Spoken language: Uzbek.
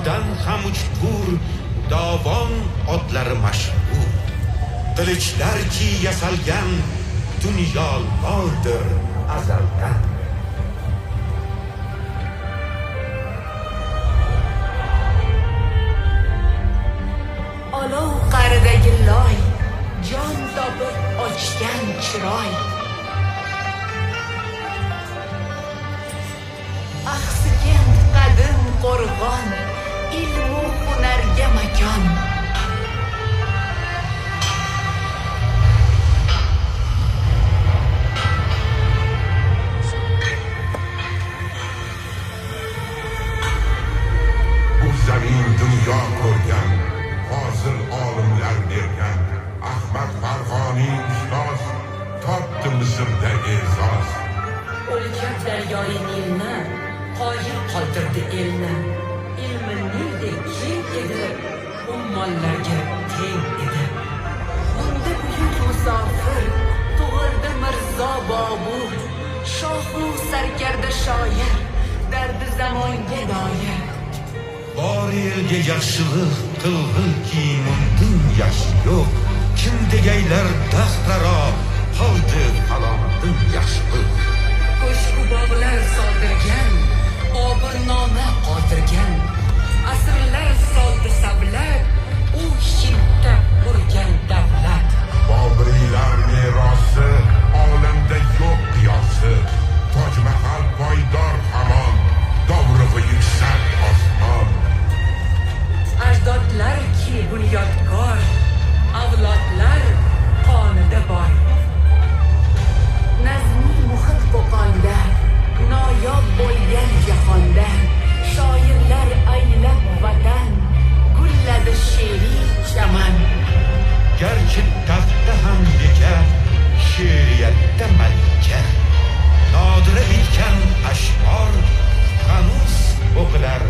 Dog'dan ham uchgur dovon otlari mashhur. Qilichlarki yasalgan dunyolardir azaldan. Olov qa'ridagi loy, jon topib ochgan chiroy. Axsigan qadim qo'rg'on, ilmu hunarga makon. Bu zamin dunyo ko'rgan, hozir olimlar bergan. Ahmad Farg'oniy ustoz topdi Misrda e'zoz. O'lchab daryoyi Nilni, qoyil qoldirdi elni. Ilmi Nildek keng edi, ummonlarga teng edi. Unda buyuk musofir, tug'ildi Mirzo Bobur. Shohu sarkarda shoir, dardi zamonga doir. Bor elga yaxshilik qilg'ilki mundin yaxshi yo'q. Kim degaylar daxtaro qoldi alomatin yaxshilik. Ko'shku bog'lar soldirgan, obirnoma qoldirgan. Asrlar soldi sablak, u shilta qurgan davlat. Bobriylar merosi, olamda yo'q qiyosi. Tojmahal poydor hamon, dovrug'i yuksak osmon. Ajdodlar ki bunyodkor, avlodlar qonida bor. Nazmiy muhit qo'qonda, noyob bo'lgan jahonda. Shoirlar aylab vatan, gulladi she'riy chaman. Garchi taxtda ham bekar, she'riyatda malika. Nodira bitgan ash'or hanuz o'qilar